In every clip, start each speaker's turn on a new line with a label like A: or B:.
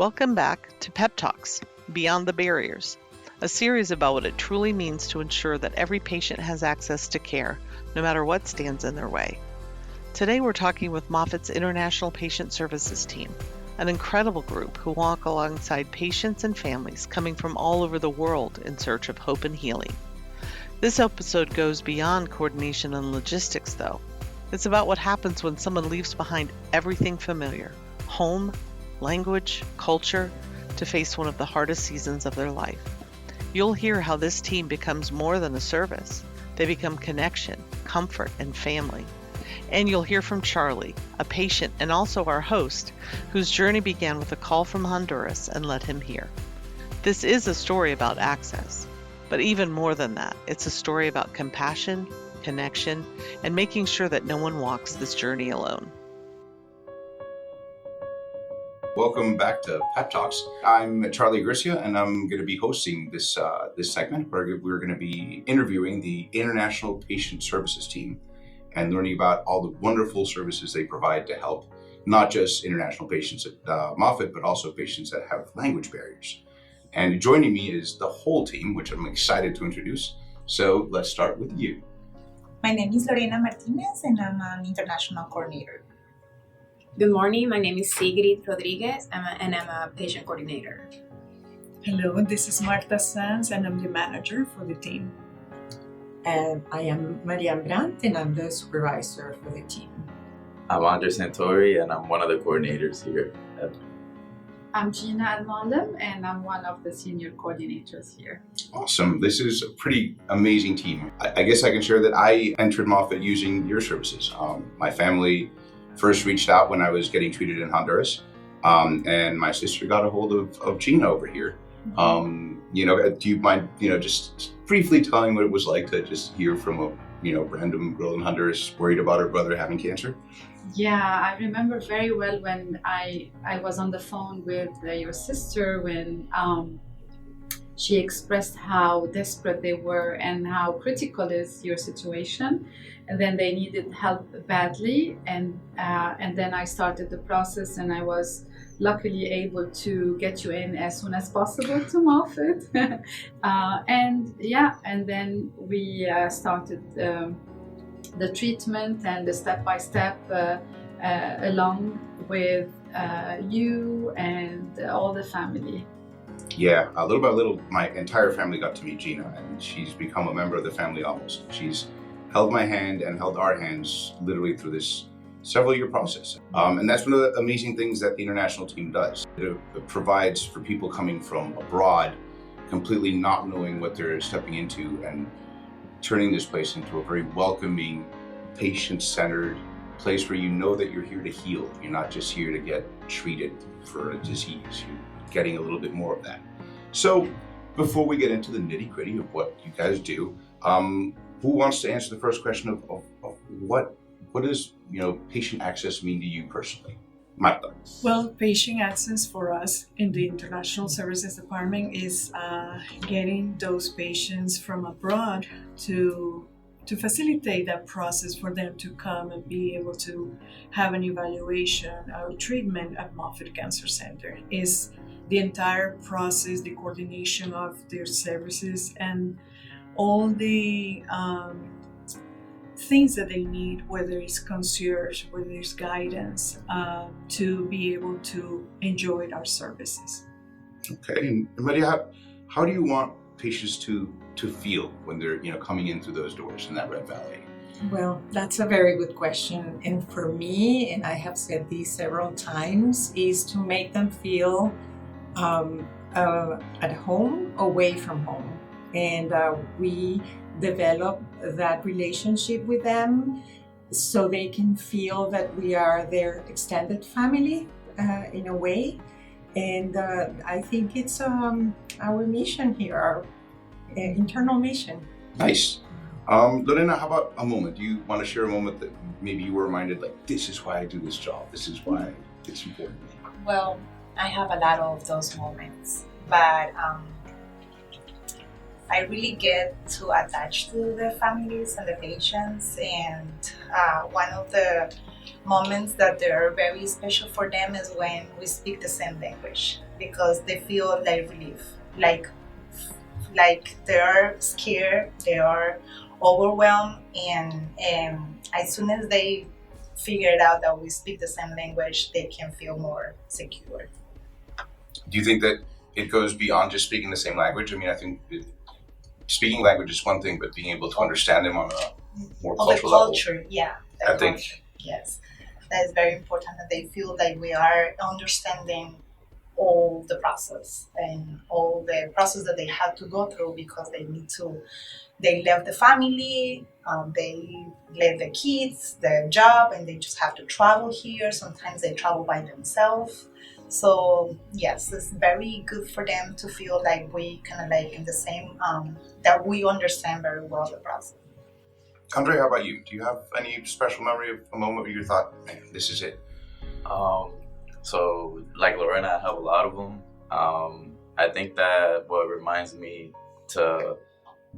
A: Welcome back to Pep Talks, Beyond the Barriers, a series about what it truly means to ensure that every patient has access to care, no matter what stands in their way. Today we're talking with Moffitt's International Patient Services team, an incredible group who walk alongside patients and families coming from all over the world in search of hope and healing. This episode goes beyond coordination and logistics, though. It's about what happens when someone leaves behind everything familiar, home, language, culture, to face one of the hardest seasons of their life. You'll hear how this team becomes more than a service. They become connection, comfort, and family. And you'll hear from Charlie, a patient and also our host, whose journey began with a call from Honduras and led him here. This is a story about access, but even more than that, it's a story about compassion, connection, and making sure that no one walks this journey alone.
B: Welcome back to Pep Talks. I'm Charlie Garcia, and I'm going to be hosting this segment where we're going to be interviewing the International Patient Services team and learning about all the wonderful services they provide to help not just international patients at Moffitt, but also patients that have language barriers. And joining me is the whole team, which I'm excited to introduce. So let's start with you.
C: My name is Lorena Martinez, and I'm an international coordinator.
D: Good morning, my name is Sigrid Rodriguez, and I'm a patient coordinator.
E: Hello, this is Marta Sanz, and I'm the manager for the team.
F: And I am Marianne Brandt, and I'm the supervisor for the team.
G: I'm Andre Santori, and I'm one of the coordinators here.
H: I'm Gina Almondem, and I'm one of the senior coordinators here.
B: Awesome. This is a pretty amazing team. I guess I can share that I entered Moffitt using your services. My family first reached out when I was getting treated in Honduras, and my sister got a hold of Gina over here. Do you mind, just briefly telling what it was like to just hear from a, random girl in Honduras worried about her brother having cancer?
H: Yeah, I remember very well when I was on the phone with your sister when she expressed how desperate they were and how critical is your situation, and then they needed help badly, and then I started the process, and I was luckily able to get you in as soon as possible to Moffitt. and then we started the treatment and the step-by-step along with you and all the family.
B: Yeah, little by little, my entire family got to meet Gina, and she's become a member of the family almost. She's held my hand and held our hands literally through this several-year process. And that's one of the amazing things that the international team does. It provides for people coming from abroad, completely not knowing what they're stepping into, and turning this place into a very welcoming, patient-centered place where you know that you're here to heal. You're not just here to get treated for a disease. You're getting a little bit more of that. So before we get into the nitty-gritty of what you guys do, who wants to answer the first question of what does patient access mean to you personally? Marta.
E: Well, patient access for us in the International Services Department is getting those patients from abroad to facilitate that process for them to come and be able to have an evaluation or treatment at Moffitt Cancer Center. Is the entire process, the coordination of their services, and all the things that they need, whether it's concierge, whether it's guidance, to be able to enjoy our services.
B: Okay, and Maria, how do you want patients to feel when they're coming in through those doors in that Red Valley?
F: Well, that's a very good question. And for me, and I have said this several times, is to make them feel at home, away from home. And we develop that relationship with them so they can feel that we are their extended family in a way. And I think it's our mission here, our internal mission.
B: Nice. Lorena, how about a moment? Do you want to share a moment that maybe you were reminded, like, this is why I do this job, this is why it's important to me?
C: Well, I have a lot of those moments, but I really get to attach to the families and the patients, and one of the moments that they're very special for them is when we speak the same language, because they feel like relief, like they're scared, they are overwhelmed, and as soon as they figure it out that we speak the same language, they can feel more secure.
B: Do you think that it goes beyond just speaking the same language? I mean, I think speaking language is one thing, but being able to understand them on a more cultural level.
C: Yeah.
B: I think.
C: Yes, that is very important, that they feel like we are understanding all the process and all the process that they have to go through, because they left the family, they left the kids, their job, and they just have to travel here. Sometimes they travel by themselves. So yes, it's very good for them to feel like we kind of like in the same, that we understand very well the process.
B: Andre, how about you? Do you have any special memory of a moment where you thought, man, this is it?
G: So like Lorena, I have a lot of them. I think that what reminds me to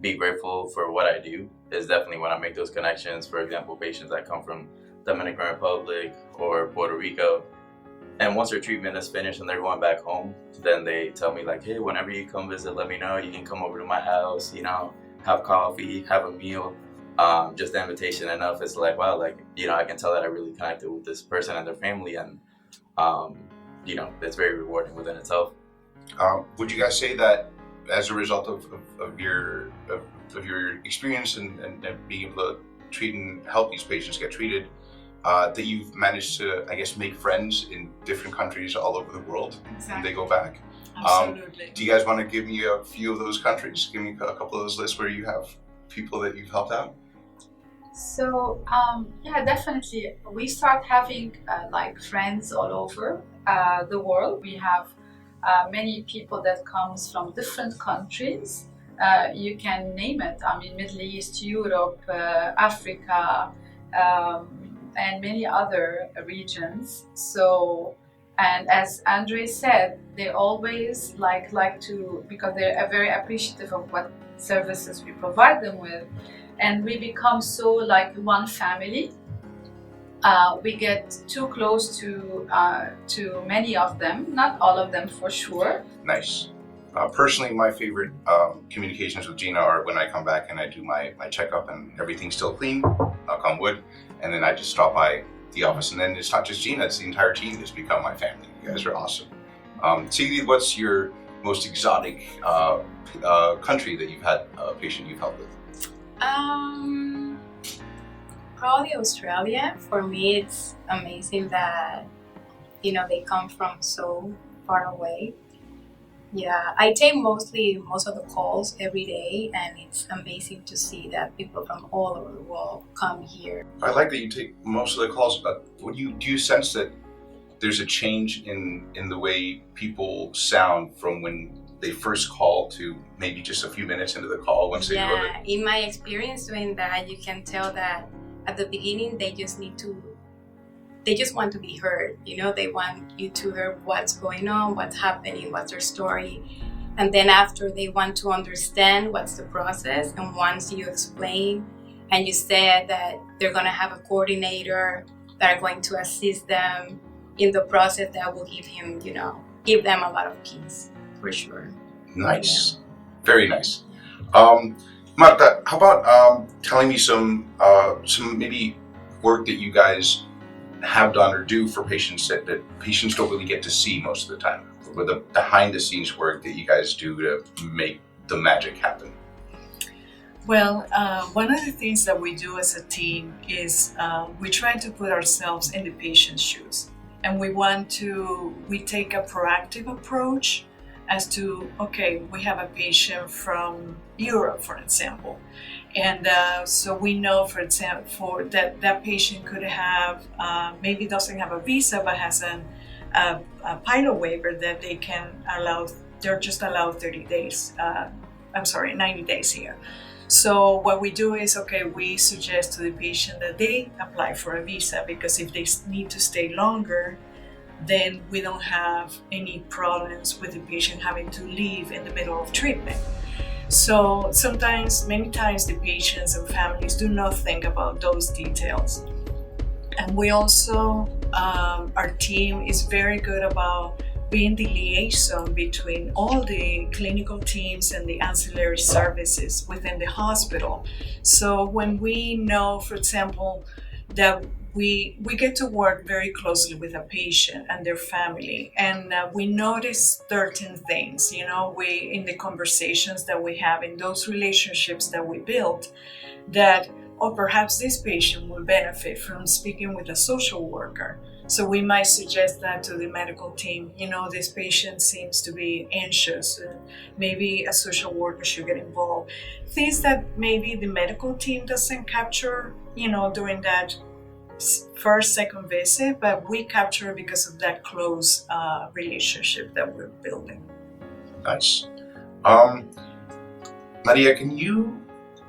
G: be grateful for what I do is definitely when I make those connections. For example, patients that come from Dominican Republic or Puerto Rico, and once their treatment is finished and they're going back home, then they tell me like, hey, whenever you come visit, let me know. You can come over to my house, have coffee, have a meal. Just the invitation enough, it's like, wow, like, I can tell that I really connected with this person and their family, and it's very rewarding within itself.
B: Would you guys say that as a result of your experience and being able to treat and help these patients get treated, that you've managed to, I guess, make friends in different countries all over the world?
E: Exactly.
B: When they go back?
E: Absolutely.
B: Do you guys want to give me a few of those countries? Give me a couple of those lists where you have people that you've helped out?
H: So yeah, definitely. We start having like friends all over the world. We have many people that comes from different countries. You can name it. I mean, Middle East, Europe, Africa, and many other regions. So, and as Andre said, they always like to, because they're very appreciative of what services we provide them with, and we become so like one family. We get too close to many of them, not all of them for sure.
B: Nice. Personally, my favorite communications with Gina are when I come back and I do my checkup and everything's still clean, knock on wood, and then I just stop by the office, and then it's not just Gina, it's the entire team that's become my family. You guys are awesome. Sigrid, what's your most exotic country that you've had a patient you've helped with?
D: Probably Australia. For me, it's amazing that they come from so far away. Yeah, I take most of the calls every day, and it's amazing to see that people from all over the world come here.
B: I like that you take most of the calls, but do you sense that there's a change in the way people sound from when they first call to maybe just a few minutes into the call once they do it?
D: Yeah, in my experience doing that, you can tell that at the beginning they just want to be heard. They want you to hear what's going on, what's happening, what's their story. And then after, they want to understand what's the process. And once you explain and you say that they're going to have a coordinator that are going to assist them in the process, that will give them a lot of peace, for sure.
B: Nice. Yeah. Very nice. Marta, how about telling me some maybe work that you guys have done or do for patients that patients don't really get to see most of the time, with the behind the scenes work that you guys do to make the magic happen?
E: Well, one of the things that we do as a team is we try to put ourselves in the patient's shoes, and we take a proactive approach as to, okay, we have a patient from Europe, for example. And so we know, for example, that patient could have, maybe doesn't have a visa, but has a pilot waiver that they can allow, they're just allowed 90 days here. So what we do is, okay, we suggest to the patient that they apply for a visa, because if they need to stay longer, then we don't have any problems with the patient having to leave in the middle of treatment. So many times the patients and families do not think about those details. And we also, our team is very good about being the liaison between all the clinical teams and the ancillary services within the hospital. So when we know, for example, that we get to work very closely with a patient and their family, and we notice certain things, we in the conversations that we have, in those relationships that we build, that or perhaps this patient will benefit from speaking with a social worker. So we might suggest that to the medical team. This patient seems to be anxious. Maybe a social worker should get involved. Things that maybe the medical team doesn't capture, during that first, second visit, but we capture it because of that close relationship that we're building.
B: Nice. Maria, can you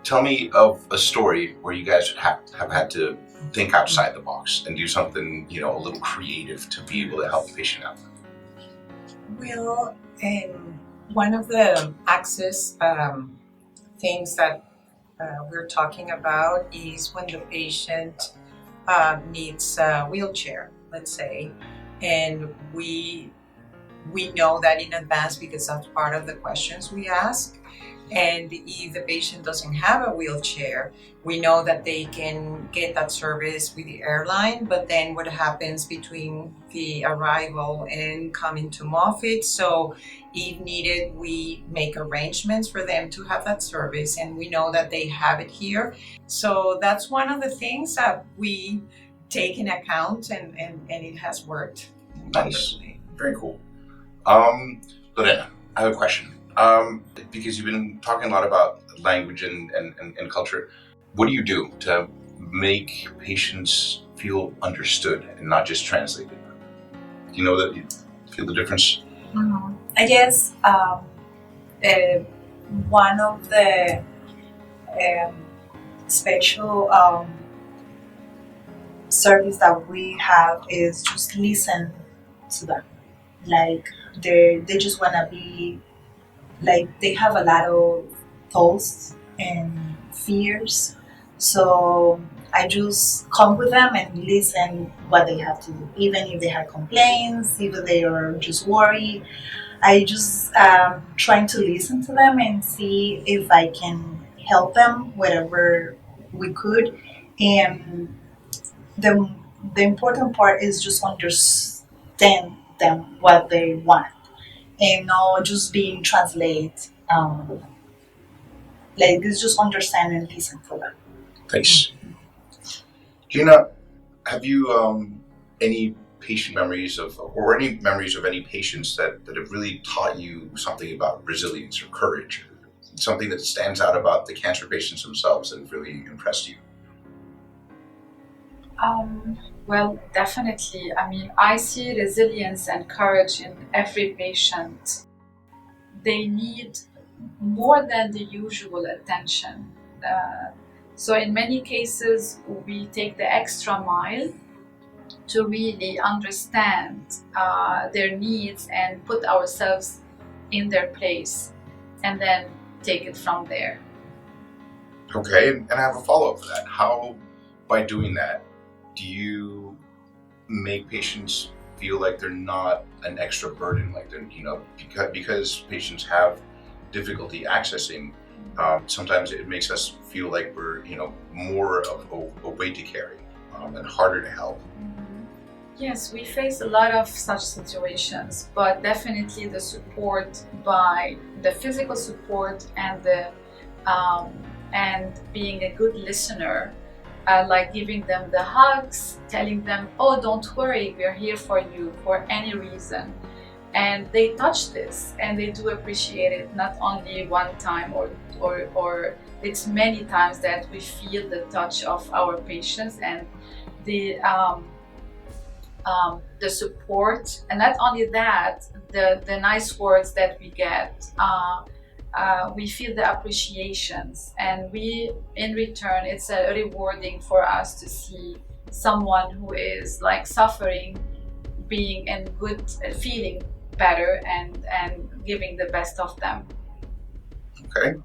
B: tell me of a story where you guys have had to think outside the box and do something, a little creative to be able to help the patient out?
F: Well, one of the access things that we're talking about is when the patient needs a wheelchair, let's say, and we know that in advance because that's part of the questions we ask. And if the patient doesn't have a wheelchair, we know that they can get that service with the airline, but then what happens between the arrival and coming to Moffitt? So if needed, we make arrangements for them to have that service, and we know that they have it here. So that's one of the things that we take in account, and it has worked.
B: Nice. Very cool. Lorena, I have a question. Because you've been talking a lot about language and culture, what do you do to make patients feel understood and not just translated? Do you know that you feel the difference?
C: Mm-hmm. I guess one of the special service that we have is just listen to them. Like they just wanna be, like, they have a lot of thoughts and fears. So I just come with them and listen what they have to do. Even if they have complaints, even they are just worried, I just trying to listen to them and see if I can help them whatever we could. And the the important part is just understand them what they want and not just being translate. Like it's just understand and listen for them.
B: Thanks. Gina, have you any patient memories or any memories of any patients that have really taught you something about resilience or courage? Something that stands out about the cancer patients themselves and really impressed you?
H: Well, definitely. I mean, I see resilience and courage in every patient. They need more than the usual attention. So in many cases, we take the extra mile to really understand their needs and put ourselves in their place, and then take it from there.
B: Okay, and I have a follow-up for that. How, by doing that, do you make patients feel like they're not an extra burden, like they're, because patients have difficulty accessing, sometimes it makes us feel like we're, more of a weight to carry and harder to help.
H: Yes, we face a lot of such situations, but definitely the support, by the physical support and the and being a good listener, like giving them the hugs, telling them, "Oh, don't worry, we're here for you for any reason." And they touch this and they do appreciate it, not only one time or it's many times that we feel the touch of our patients and the support, and not only that, the nice words that we get. We feel the appreciations, and we, in return, it's rewarding for us to see someone who is like suffering, being in good, feeling better, and giving the best of them.
B: Okay.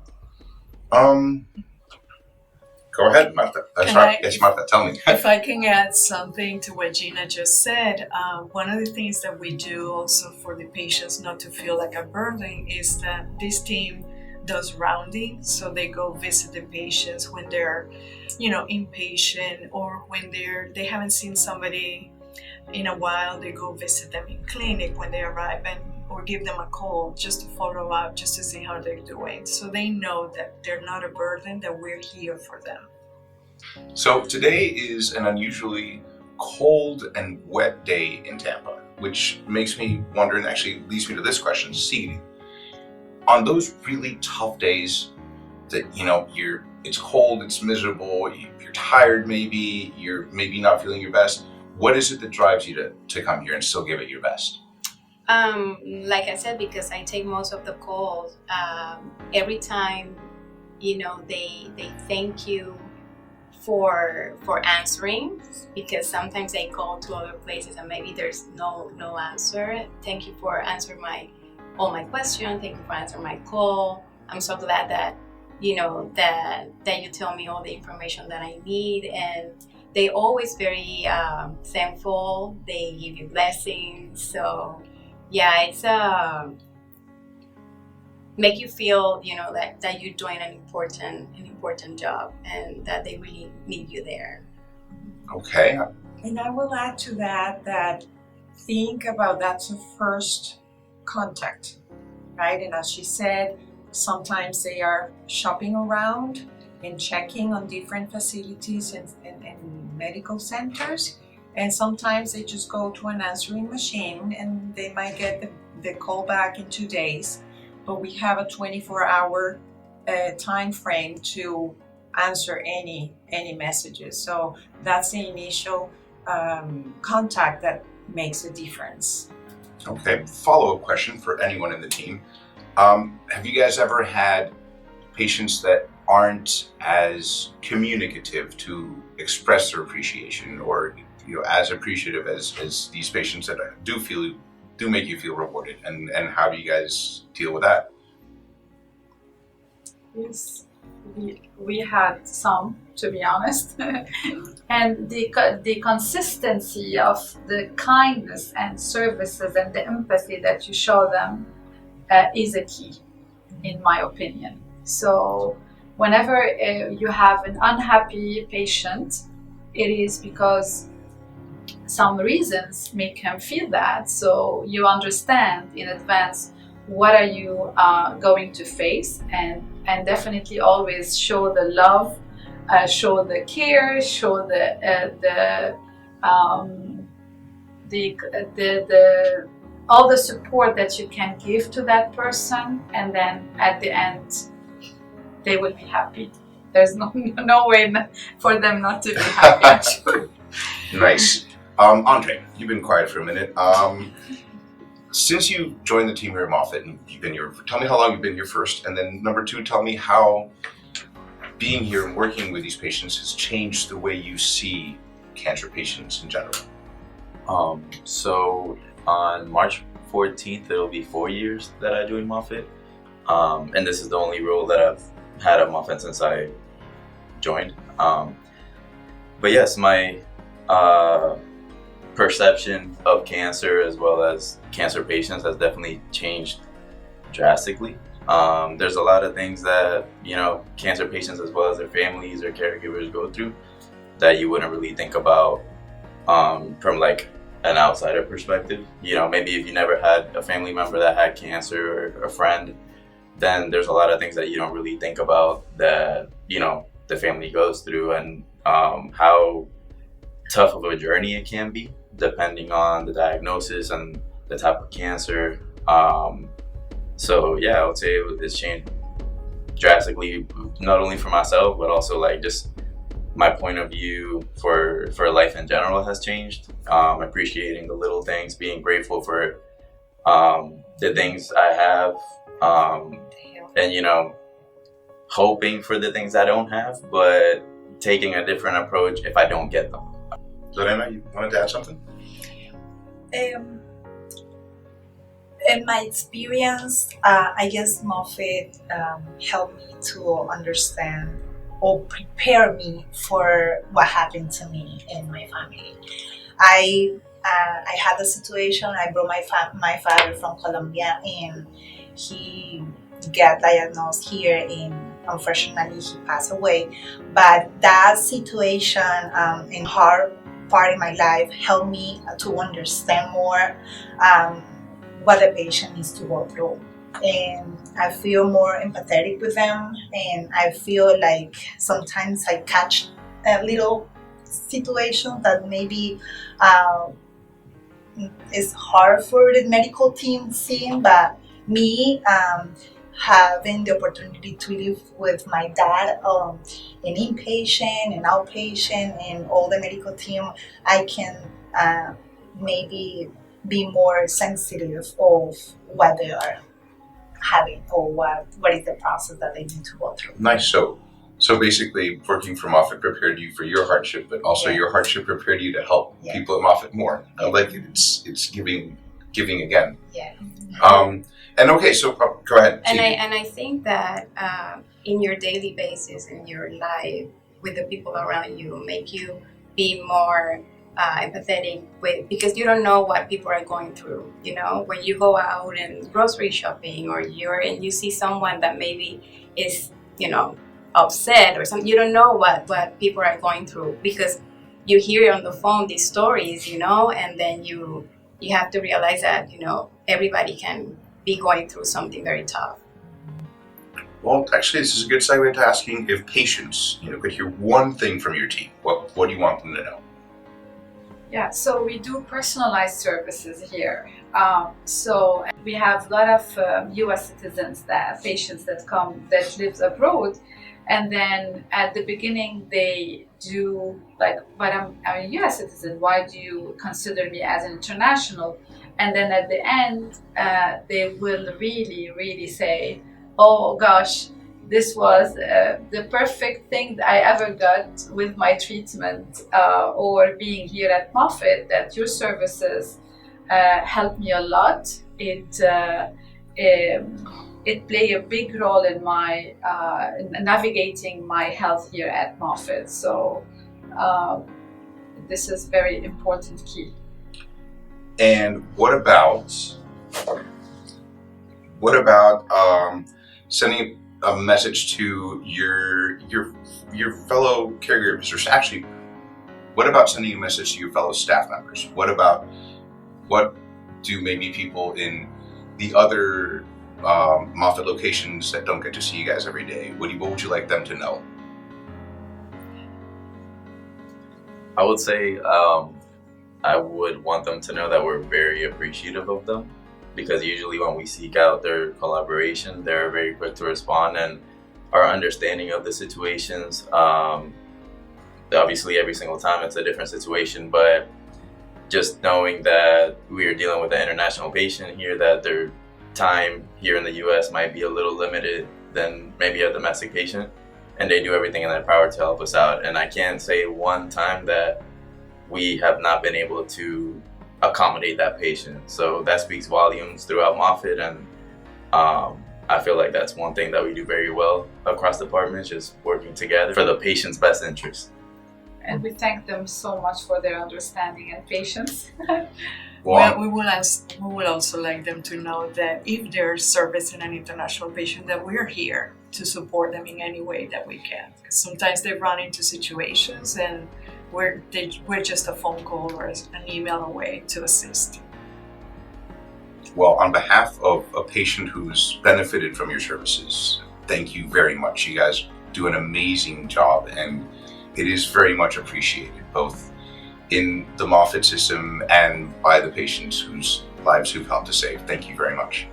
B: Go ahead, Marta. Yes, Marta, tell me.
E: If I can add something to what Gina just said, one of the things that we do also for the patients not to feel like a burden is that this team does rounding. So they go visit the patients when they're, inpatient, or when they haven't seen somebody in a while. They go visit them in clinic when they arrive, or give them a call just to follow up, just to see how they're doing. So they know that they're not a burden, that we're here for them.
B: So today is an unusually cold and wet day in Tampa, which makes me wonder, and actually leads me to this question. See, on those really tough days that, it's cold, it's miserable, you're tired maybe, you're maybe not feeling your best, what is it that drives you to come here and still give it your best?
D: Like I said, because I take most of the calls, every time, they thank you for answering, because sometimes they call to other places and maybe there's no answer. Thank you for answering all my questions. Thank you for answering my call. I'm so glad that that you tell me all the information that I need, and they always very thankful. They give you blessings. So yeah, it's make you feel that you're doing an important job, and that they really need you there.
B: Okay.
F: And I will add to that think about that's a first contact, right? And as she said, sometimes they are shopping around and checking on different facilities and medical centers, and sometimes they just go to an answering machine and they might get the call back in 2 days. But we have a 24-hour time frame to answer any messages. So that's the initial contact that makes a difference.
B: Okay, follow-up question for anyone in the team. Have you guys ever had patients that aren't as communicative to express their appreciation, or as appreciative as these patients that do make you feel rewarded, and how do you guys deal with that?
H: Yes, we had some, to be honest. And the consistency of the kindness and services and the empathy that you show them is a key, in my opinion. So whenever you have an unhappy patient, it is because some reasons make him feel that. So you understand in advance what are you going to face, and definitely always show the love, show the care, show the all the support that you can give to that person, and then at the end they will be happy. There's no way for them not to be happy, actually.
B: Nice. Andre, you've been quiet for a minute. Since you joined the team here at Moffitt, and you've been here, tell me how long you've been here first, and then number two, tell me how being here and working with these patients has changed the way you see cancer patients in general.
G: So on March 14th, it'll be 4 years that I joined Moffitt, and this is the only role that I've had at Moffitt since I joined. But yes, my perception of cancer as well as cancer patients has definitely changed drastically. There's a lot of things that cancer patients as well as their families or caregivers go through that you wouldn't really think about from like an outsider perspective. Maybe if you never had a family member that had cancer or a friend, then there's a lot of things that you don't really think about that the family goes through, and how tough of a journey it can be depending on the diagnosis and the type of cancer. So yeah, I would say it's changed drastically, not only for myself, but also like just my point of view for life in general has changed. Appreciating the little things, being grateful for the things I have, and hoping for the things I don't have, but taking a different approach if I don't get them.
B: Lorena, you wanted to add something?
C: In my experience, I guess Moffitt helped me to understand or prepare me for what happened to me and my family. I had a situation. I brought my father from Colombia, and he got diagnosed here, and unfortunately he passed away. But that situation and hard part in my life helped me to understand more what the patient needs to go through. And I feel more empathetic with them, and I feel like sometimes I catch a little situation that maybe is hard for the medical team seeing, but me having the opportunity to live with my dad, an inpatient and outpatient, and all the medical team, I can maybe be more sensitive of what they are having, or what is the process that they need to go through.
B: Nice. So basically, working for Moffitt prepared you for your hardship, but also your hardship prepared you to help people at Moffitt more. I like it. It's giving again.
C: Yeah.
B: And okay, so go ahead.
D: And I think that in your daily basis, in your life with the people around you, make you be more empathetic with, because you don't know what people are going through. You know, when you go out and grocery shopping, or you see someone that maybe is, you know, upset or something, you don't know what people are going through, because you hear on the phone these stories, you know, and then you have to realize that, you know, everybody can be going through something very tough.
B: Well, actually, this is a good segue to asking if patients, could hear one thing from your team. What do you want them to know?
H: Yeah, so we do personalized services here. So we have a lot of U.S. citizens, patients that live abroad, and then at the beginning they do like, but I'm a U.S. citizen. Why do you consider me as an international? And then at the end, they will really, really say, "Oh gosh, this was the perfect thing that I ever got with my treatment or being here at Moffitt, that your services helped me a lot. It played a big role in my in navigating my health here at Moffitt." So this is very important key.
B: And what about sending a message to your fellow caregivers, or actually, what about sending a message to your fellow staff members? What do maybe people in the other Moffitt locations that don't get to see you guys every day, what would you like them to know?
G: I would say I would want them to know that we're very appreciative of them, because usually when we seek out their collaboration, they're very quick to respond, and our understanding of the situations, obviously every single time it's a different situation, but just knowing that we are dealing with an international patient here, that their time here in the US might be a little limited than maybe a domestic patient, and they do everything in their power to help us out. And I can't say one time that we have not been able to accommodate that patient. So that speaks volumes throughout Moffitt, and I feel like that's one thing that we do very well across departments, just working together for the patient's best interest.
H: And we thank them so much for their understanding and patience.
E: Well, we will also like them to know that if they're servicing an international patient, that we're here to support them in any way that we can. Because sometimes they run into situations and we're just a phone call or an email away to assist.
B: Well, on behalf of a patient who's benefited from your services, thank you very much. You guys do an amazing job, and it is very much appreciated, both in the Moffitt system and by the patients whose lives you've helped to save. Thank you very much.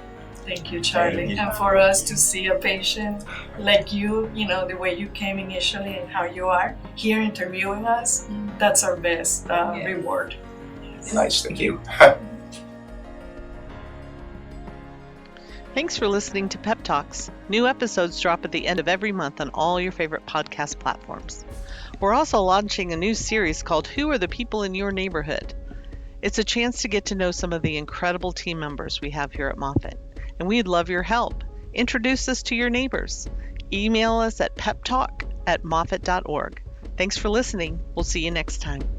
E: Thank you, Charlie. And for us to see a patient like you, the way you came initially and how you are here interviewing us, that's our best reward.
B: Nice, thank you.
A: Thanks for listening to Pep Talks. New episodes drop at the end of every month on all your favorite podcast platforms. We're also launching a new series called Who Are the People in Your Neighborhood? It's a chance to get to know some of the incredible team members we have here at Moffitt, and we'd love your help. Introduce us to your neighbors. Email us at peptalk at moffitt.org. Thanks for listening. We'll see you next time.